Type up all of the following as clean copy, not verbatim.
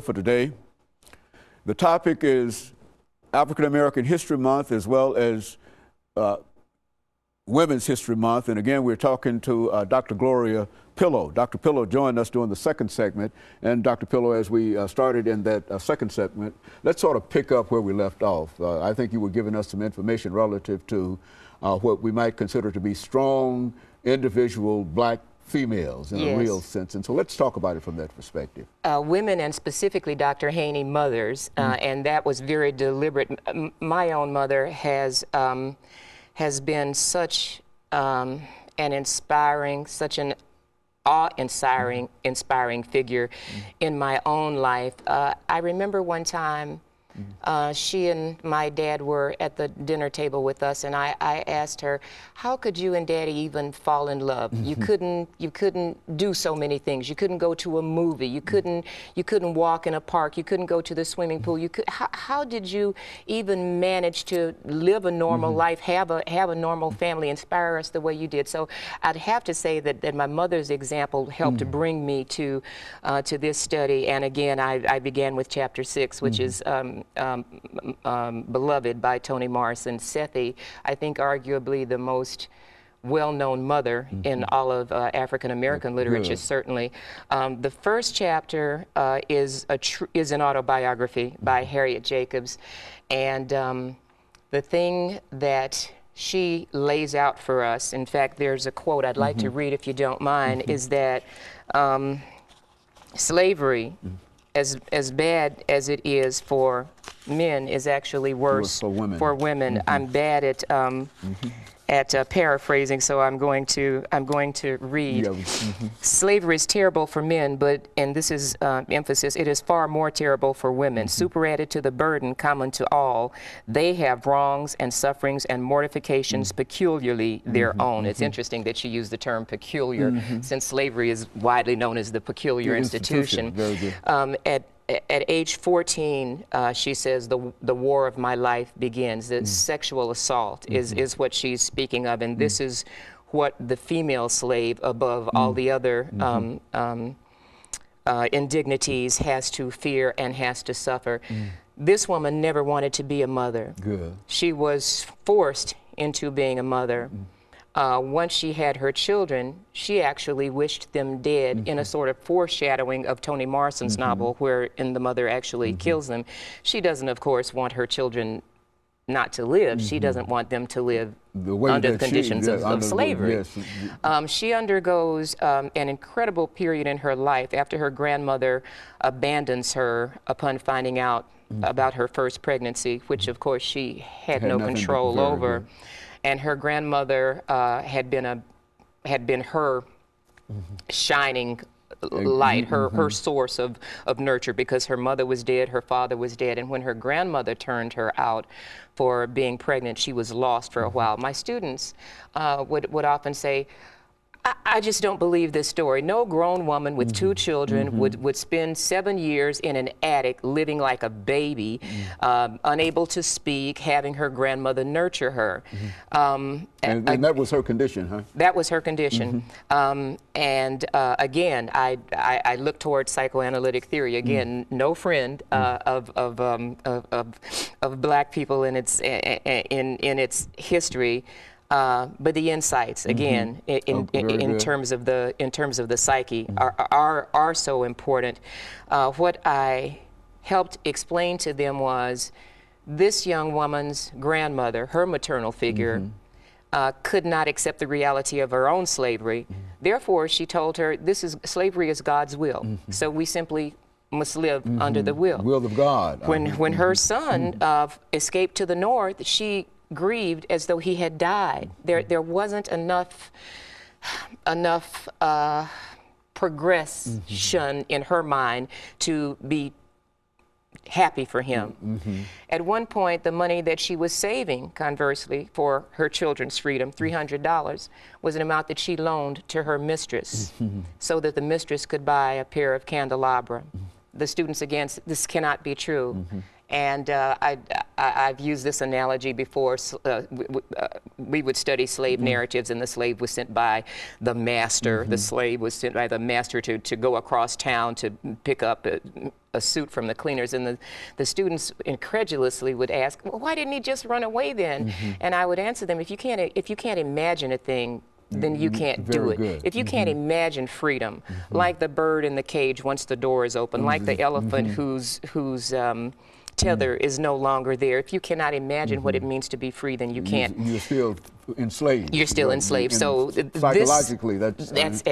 For today. The topic is African American History Month as well as Women's History Month. And again, we're talking to Dr. Gloria Pillow. Dr. Pillow joined us during the second segment. And Dr. Pillow, as we started in that second segment, let's sort of pick up where we left off. I think you were giving us some information relative to what we might consider to be strong, individual black females in a real sense. And so let's talk about it from that perspective. Women, and specifically Dr. Haney, mothers, and that was very deliberate. My own mother has been such an inspiring, such an awe-inspiring figure in my own life. I remember one time she and my dad were at the dinner table with us, and I asked her, how could you and Daddy even fall in love? You couldn't do so many things. You couldn't go to a movie. You couldn't walk in a park. You couldn't go to the swimming pool. How did you even manage to live a normal life, have a normal family, inspire us the way you did? So I'd have to say that my mother's example helped to bring me to this study. And again, I began with chapter 6, which is Beloved by Toni Morrison. Sethi, I think arguably the most well-known mother in all of African American literature, certainly. The first chapter is an autobiography by Harriet Jacobs, and the thing that she lays out for us, in fact, there's a quote I'd like to read if you don't mind, is that slavery, as bad as it is for men, is actually worse for women. I'm bad at paraphrasing, so I'm going to read. Slavery is terrible for men, but, and this is emphasis, it is far more terrible for women. Superadded to the burden common to all, they have wrongs and sufferings and mortifications peculiarly their own. It's interesting that she used the term peculiar, since slavery is widely known as the peculiar institution. Very good. At age 14, she says, the war of my life begins. The sexual assault is what she's speaking of, and this is what the female slave, above all the other indignities, has to fear and has to suffer. This woman never wanted to be a mother. She was forced into being a mother. Once she had her children, she actually wished them dead, in a sort of foreshadowing of Toni Morrison's novel, wherein the mother actually kills them. She doesn't, of course, want her children not to live. She doesn't want them to live under the conditions of slavery. She undergoes an incredible period in her life after her grandmother abandons her upon finding out about her first pregnancy, which, of course, she had no control over. And her grandmother had been her shining light, her source of nurture, because her mother was dead, her father was dead, and when her grandmother turned her out for being pregnant, she was lost for a while. My students would often say, I just don't believe this story. No grown woman with 2 children would spend 7 years in an attic living like a baby, unable to speak, having her grandmother nurture her. And that was her condition, huh? That was her condition. Again, I look towards psychoanalytic theory. Again, no friend of black people in its history. But the insights, again, in terms of the psyche, are so important. What I helped explain to them was this young woman's grandmother, her maternal figure, could not accept the reality of her own slavery. Therefore, she told her, slavery is God's will. So we simply must live under the will of God. When her son escaped to the north, she grieved as though he had died. There wasn't enough progression in her mind to be happy for him. At one point, the money that she was saving, conversely, for her children's freedom, $300, was an amount that she loaned to her mistress, so that the mistress could buy a pair of candelabra. The students, again, this cannot be true. And I've used this analogy before. We would study slave narratives, and the slave was sent by the master. The slave was sent by the master to go across town to pick up a suit from the cleaners, and the students incredulously would ask, well, why didn't he just run away then? And I would answer them, if you can't imagine a thing, then you can't do it. Good. If you can't imagine freedom, like the bird in the cage once the door is open, like the elephant whose tether is no longer there. If you cannot imagine what it means to be free, then you can't. You're still enslaved. You're still enslaved. So psychologically, that's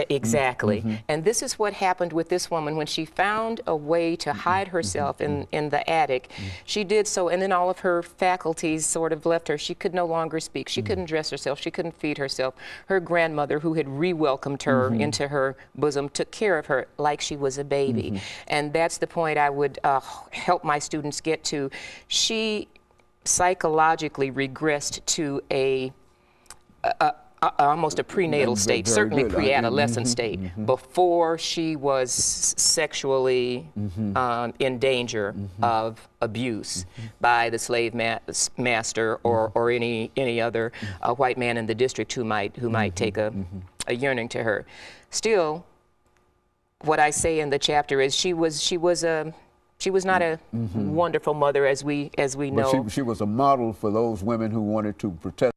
exactly. And this is what happened with this woman when she found a way to hide herself in the attic. She did so, and then all of her faculties sort of left her. She could no longer speak. She couldn't dress herself. She couldn't feed herself. Her grandmother, who had re-welcomed her into her bosom, took care of her like she was a baby. And that's the point I would help my students get to. She psychologically regressed to almost a prenatal state, certainly pre-adolescent state, before she was sexually in danger of abuse by the slave master or any other white man in the district who might take a yearning to her. Still, what I say in the chapter is she was not a wonderful mother as we know. But she was a model for those women who wanted to protest